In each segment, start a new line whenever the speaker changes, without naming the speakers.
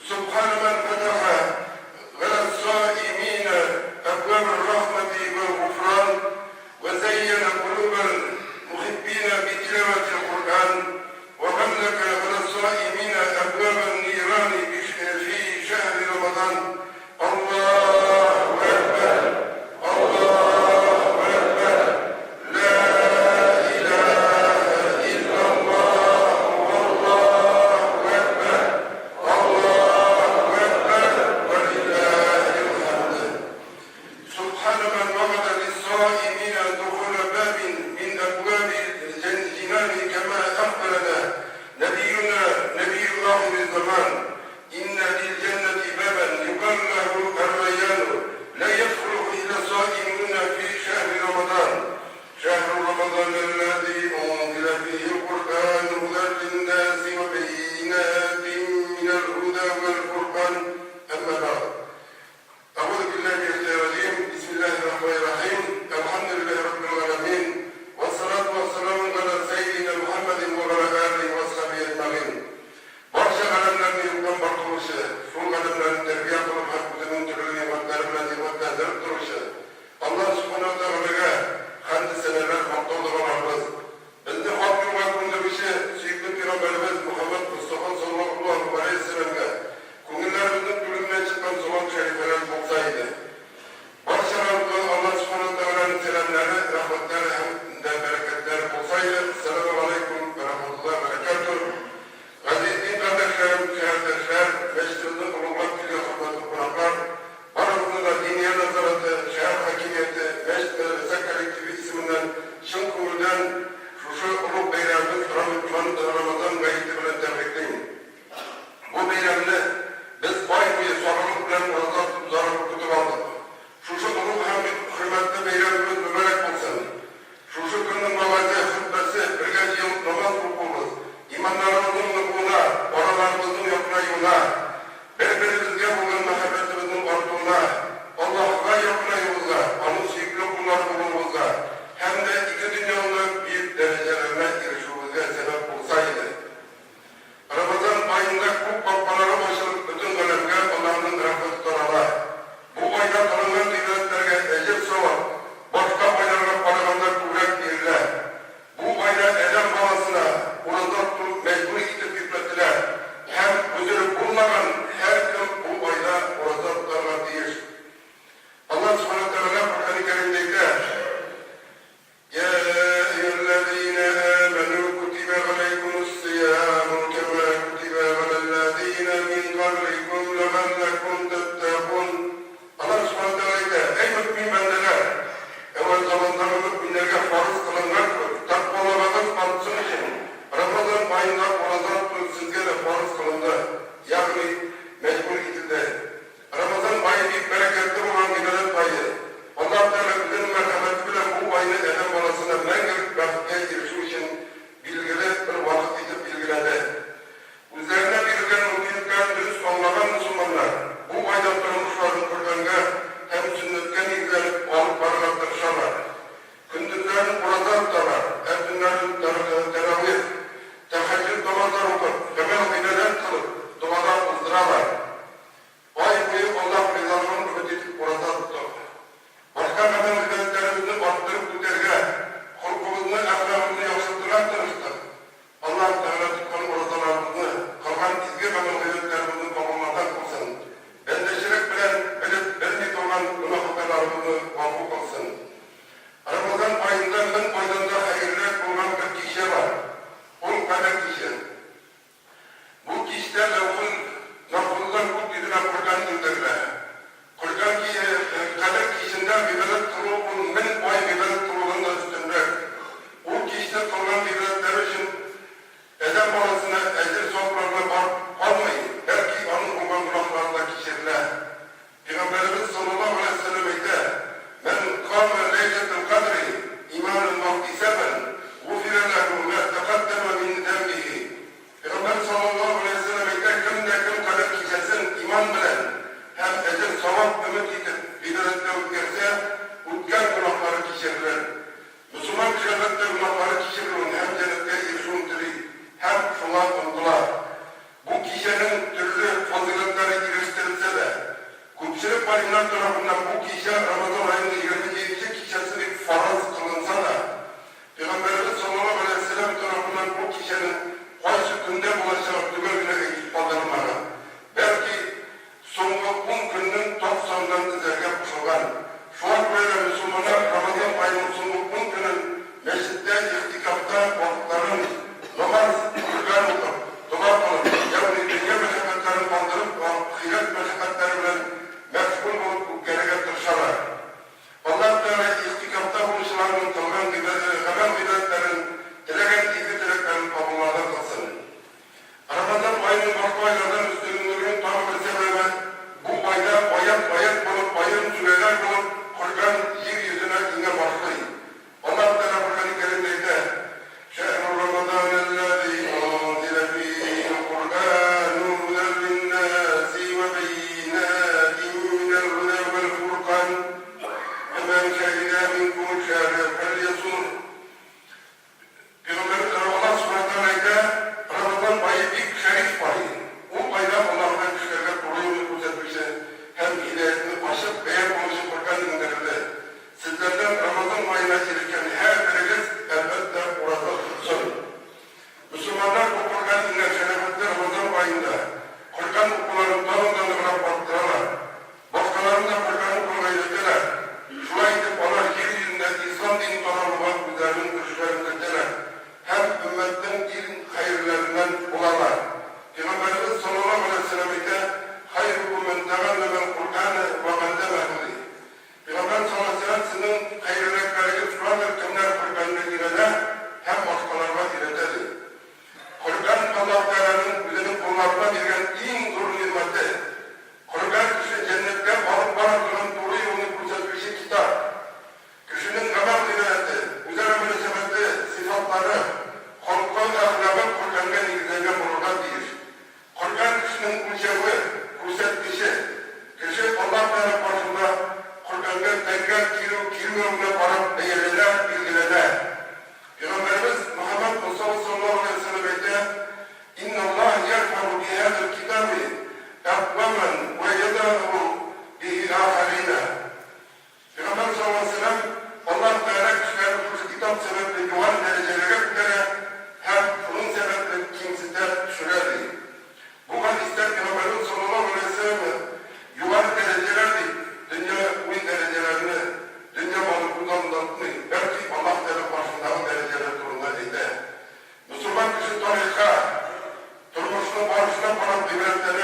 سبحان من فتح على الصائمين أبواب الرحمة والغفران وزين قلوب المحبين بتلاوة القرآن وغلق على الصائمين أبواب النيران في شهر رمضان. الله أكبر الله أكبر لا إله إلا الله والله أكبر الله أكبر ولله الحمد. سبحان من وعد للصائمين دخول باب من أبواب الجنان كما أخبرنا نبينا نبي آخر الزمان إن للجنة بابا يقال له الريان لا يدخل إلا الصائمون في شهر رمضان شهر رمضان الذي أنزل فيه القرآن هدى للناس وبينات من الهدى والفرقان. أما بعد أعوذ بالله من الشيطان الرجيم. بسم الله الرحمن الرحيم. الحمد لله رب العالمين والصلاة والسلام على سيدنا محمد وعلى آله وصحبه أجمعين. Barcha alamlarni yo'qdan bor qilishi, shu alamlarni tarbiya qilib haq o'zining turli ne'matlar bilan ne'matlantirib turishi, Alloh subhanahu va taologa hamd sanalar maqtovda bo'lamiz. Bizni haq yo'lga ko'ndirishi suyukli Payg'ambarimiz Muhammad Mustafa sallallohu alayhi vasallamga ko'ngillarimizni to'limdan chiqqan salom sharifalar bo'lsa edi. Barchalarga Alloh subhanahu va taoloning salamlari, rahmatlari hamda barakatlari bo'lsa edi. Assalomu alaykum va rahmatullohi va barakatuh. Azizli kardeşlerim, şehirdeşler, meşrutlu bulunmak gibi hürmetli konaklar, aramızda da diniye nazaratı, şehir hakimiyeti, meşrut medrese kolektifi isminden Şınkulu'dan şu ulup beyramımız Ramazan gayeti bilen tebrikliyim. Bu beyramını biz bay boyu sorumluluk bilen razat zararlı tutup aldık. Şu ulup hem hürmetli beyramımız mübarek olsun. Şu günün namazı, hutbesi, birkaç yıl namaz hukukumuz, İmanlarımızın nüfuna, oralarımızın yakınayına, birbirimizge bugün muhabbetimizin artığına, Allah'a yakınayımıza, onun sevgili kullar bulunumuza, hem de iki dünyanın büyük derecelerine erişimimize sebep olsaydı. Ramazan ayında bu kapkalara başlayıp bütün dönemde Allah'ın rahmeti tarala. Bu ayda tanınan devletlerine ecir sevap, başka aylarına paraganlar kuvvet verirler. Bu ayda eden balasına, oradan mecbur gidip yüklettiler. Hem özürü bulmadan her gün bu ayda oradan tutarlar diyor. Allah subhanahu teala Kur'an-ı Kerim'de Ya eyyühellezine amenu kutibe aleykumus-siyamu kema kutibe alellezine min qablikum lemennekum tettekun. Allah subhanahu teala ey mümin bendeler, evvel zamanlarda müminlerge farz kılınlar, takvalarınız artsın için Ramazan ayında oradan sizge de farz kılındı. Yani mecbur gidildi. Ramazan ayı bir bereketli olan ibadet ayı. Allah Teala bizim merhameti bilen bu ayını eden balasına mengelik vakitine girişim için bilgili bir vakit edip bilgiledi. Üzerine biriken mutluluklar dürüst anlanan alimler tarafından bu gece Ramazan ayının 27. gecesinin farz kılınsa da Peygamberimiz sallallahu aleyhi ve sellem tarafından bu gecenin kaç günde bulacak düğümüne ekip aldırmalı. Belki sonlu 10 günün 90'dan üzerine kuşulgan. Şu an böyle Müslümanlar Ramazan ayının sonlu 10 günün mescitte, ihtikafta vakıtların namaz, kurban olup, dua olup, yani dünya meşakkatlerini kaldırıp, ahiret meşakkatlerine meşgul olup gereken tırşalar. Allah-u Teala ihtikafta buluşulanın kılgan ibadetlerin, dilegen iyi dileklerin kabullarına kılsın. Ramazan ayının başka aylardan üstünlüğünün tam bir sebebi bu ayda bayat bulup, bayın süreler bulup, kurban yeryüzüne ine başlayın. Allah-u Teala Kur'an-ı Kerim'de şehr-i Ramazan'ellezî unzile fîhil Kur'ânu hudan linnâsi ve beyyinâtin minel huda vel furqan femen şehide minkum şehre felyesum. Peygamberimiz Allah subhanahu teâlâ'yla Ramazan ayı bir şerif ayı. Bu ayda Allah'ın kişilerine koruyunu gözetmişse hem hidayetini aşıp eğer konuşup Kur'an indirildi. Sizlerden Ramazan ayına girerken her biriniz elbette orada tutsun. Müslümanlar bu Kur'an iner şerefetli Ramazan ayında Kur'an okuların dalından bırak baktıralar. Başkalarını da Kur'an okumayı dediler. Şuna gidip onlar yeryüzünde İslam dini tanımlamak üzerinin güçlerindekiler. Hem ümmetin din hayırlarından olanlar. Peygamberimiz sallallahu aleyhi ve sellem'de hayrukum men te'allemel Kur'ane ve men demehu. Peygamber sallallahu aleyhi ve sellem sizin hayırlıklarınız şuandır kimler Kur'an'ı ilete hem başkalarına iletedi. Kur'an Allah-u Teala'nın bizim kullarına verilen en zor nimeti. Kur'an kişi cennette varıp varıldığının doğru yolunu göstermişi kitap. Kişinin kamer dinayeti, üzerine münasebetli sıfatları, korkun ahlakı Kur'an'da ilgilenme bulunlar değil. Kur'an kişinin uçağı, kuşetkişi, kişi Allah-u Teala başında Kur'an'da tekrar kirmiyonuna varıp değerine, bilgilerine. Peygamberimiz Muhammed Mustafa sallallahu aleyhi ve sellem'de İnna Allah yerfaru bihâdil kitabı ekvemen ve yedâhu bihi âherîne. Peygamber sallallahu aleyhi ve sellem Allah-u Teala kişilerin bu kitap sebeple yuvan derecelere göre hem bunun sebeple kimsizden düşürerdi. Bu hadisler Peygamberimiz sallallahu aleyhi ve sellem yuvan derecelerdi. Dünya uyun derecelerini, dünya malı kullanıldığını, belki Allah Teala başındaki dereceler durumundaydı. Müslüman kişi tarika, durmuşunu barışına falan kıymetleri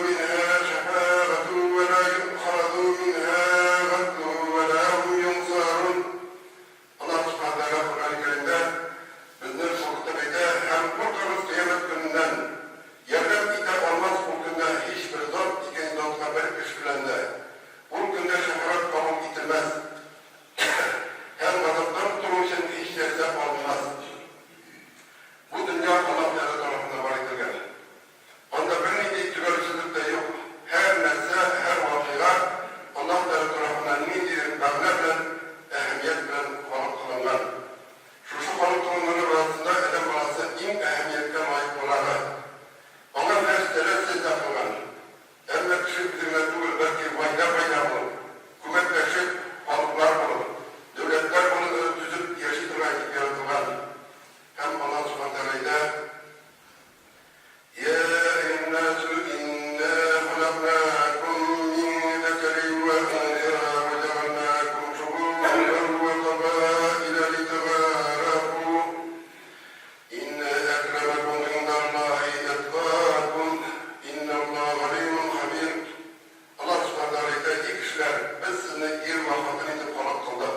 منها شفاعة ولا يؤخذ منها عدل ولا هم ينصرون. Allah subhanahu wa ta'ala Kur'an-ı Kerim'de bizler sohbetinde hem korkarız kıyamet gününden, yerden iter olmaz bu günde hiçbir zat ikinci zatla bir kışkülende. Bu günde şefaat kabul edilmez. Hem gazaptan tutulmuş için hiç derse olmaz. Bu dünya Allah Teala tarafından var edilir. Onda bir iktidar de yok. Her nesne, her vakıya Allah Teala tarafından nidir, kavletle, ehemmiyetle konuk kılınlar. Şu konuk kılınların arasında edem arası en ehemmiyetine layık olanlar. Ona mesleler secde kılan. Elbette şu bizimle değil, belki bayda bulur. Kuvvetleşip halklar bulur. Devletler bunu düzüp yaşatılan gibi yaratılan. Hem Allah subhanahu wa ta'ala يا أيها الناس إنا خلقناكم من ذكر وأنثى وجعلناكم شعوبا وقبائل لتعارفوا إن أكرمكم عند الله أتقاكم إن الله عليم خبير. Allah subhanahu wa ta'ala iyi kişiler biz sizinle yer vafatını edip konuk kıldık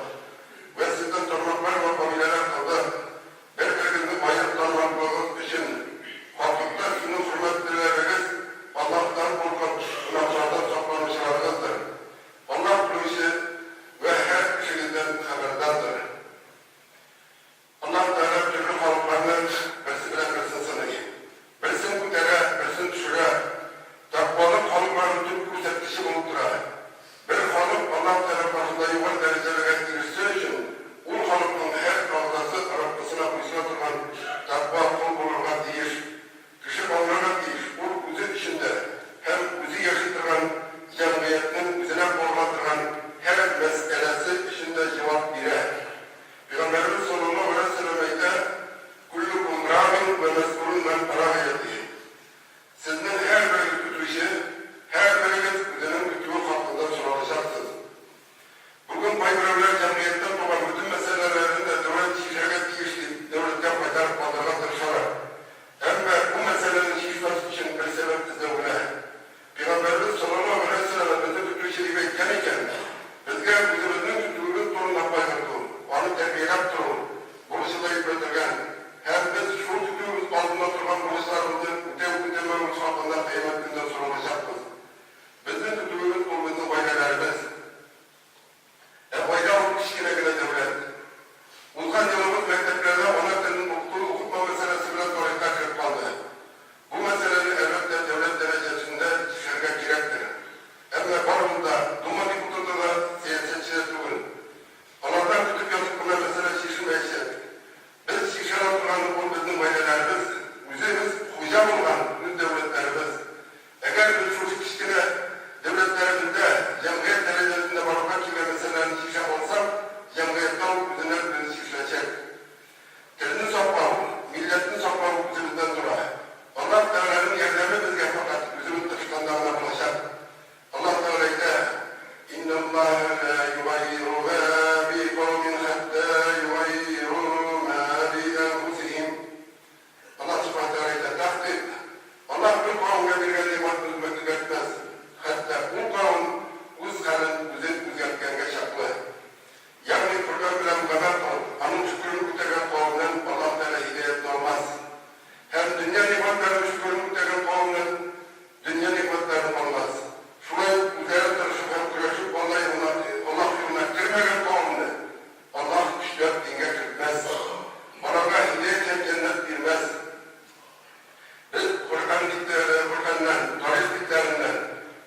ve sizden torunlar ve kabileler kıldık. Birbirinizi bayıklanmaklığınız için vakıflar şunu hürmetlileriniz Allah'tan korkup günahlardan saklanmışlarınızdır. Allah bu işi ve her kişiden haberdardır. Allah Teala türlü halklarının vesile versin sana. Versin bu dere, versin düşüre. Takvalık halkların tüm kuvvetli buluttura. Bir halk Allah Teala karşısında yuvarı derecelere girişse için o halkın her kavgası Rabbisine kuyusuna tutan takva kul bulurlar deyir. Kişi onlara deyir. O uzun içinde hem bizi yaşatıran cemiyetin üzerine korlatıran her meselesi içinde cevap bire. Peygamberimiz sallallahu aleyhi ve sellem'de kullukum râmin ve mes'ulun men râhiyeti. Sizin her bir kütüşü, her biriniz üzerinin kütüğü hakkında sorulacaksınız. Bugün Bayramlar Cemiyeti'nden doğan bütün meselelerinde devlet şirket değişti, devletten faydalı kaldırma tırşalar. Ama bu meselenin şişmesi için bir sebep tezevüle. Peygamberimiz sallallahu aleyhi ve sellem bizi kütüğü şerife iken bizge bizimizin kütüğünün torununa paylaştı. Onu terbiyelep durun. Buluşu da yıpratırken hem biz şu kütüğümüz altında duran buluşlarımızın ütememiz hakkında kıymet günde sorulacaktır. Bizim kütüğümüz bu bizim bayralarımız. Bayram kişiyle göre devlet. Uzun yılımız mekteplerde ana dilinin okutma meselesi biraz oraya kırıp kaldı. Bu meselenin elbette devlet derecesinde şirket gerektir. Ama barımda, Duma Diputlu'da da siyasetçiler durun. Allah'tan kütüp yazıp buna mesele şişirmeyecek. Biz şişiren duran bu bizim ailelerimiz, müzemiz, hocam olan bu devletlerimiz. Eğer biz şu kişine devletlerimizde, cemiyet derecesinde barınak gibi meselelerini şişe olsak, cemiyetten üzerine bizi şişirecek. Kendini sokmam, milletini sokmam bizimizden durar. Allah Teala'nın yerlerini biz yaparak üzümün dışkanlarına bulaşak. Allah Teala'yı da İnna Allah la yugayyiru ma bi kavmin hatta yugayyiru ma bi enfusihim. Allah subhanahu Teala'yı da takdir. Allah bir kavme bir nimet üzmek etmez. Hatta bu kavm uzkanın düzeltkenine şaklı. Yani Kur'an bilen kadar kavm, onun şükrünü mütegen kavminin Allah Teala hidayet olmaz. Hem dünya nimetlerinin şükrünü mütegen kavminin dünya nimetlerinin olmaz. Şuraya üzerine tarışıp hem güreşip vallahi Allah yoluna girmegen kavmini Allah işler dine girmez. Orada hidayet cennet girmez. Biz Kur'an'dan, tarih diklerinden,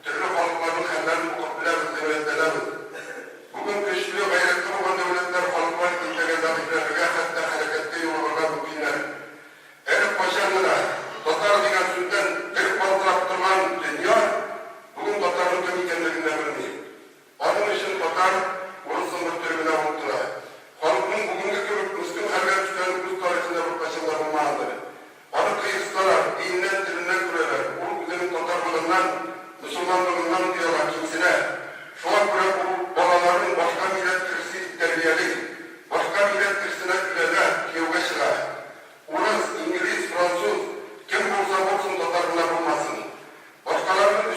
türlü halkların hallerini okup biliriz, devletlerimiz. Bugün güçlü, gayretli olan devletler halklar integazadiklerine hatta harekette yollarına mümkünler. Elif başarılara, Tatar diyen sütten bir baltıraptırman dünya, bugün Tatar'ın tüm ikenlerinde bilmeyiz. Onun için Tatar, Rus'un bir türbüne unuttular. Halkın bugünkü gibi Müslüm hareket tüken Rus tarihinde bir başında bulmağındır. Onu kıyıstılar, dininden, dilinden kuruyorlar. Bu bizim Tatarlığından, Müslümanlığından diyorlar kimsine. Şu an bırak bu balaların başka millet kirsi terbiyeli, başka millet kirsine ülede, kiyovga çıkar. Rus, İngiliz, Fransız, kim olsa olsun Tatarlılar olmasın. Başkalarının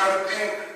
çıkarttın,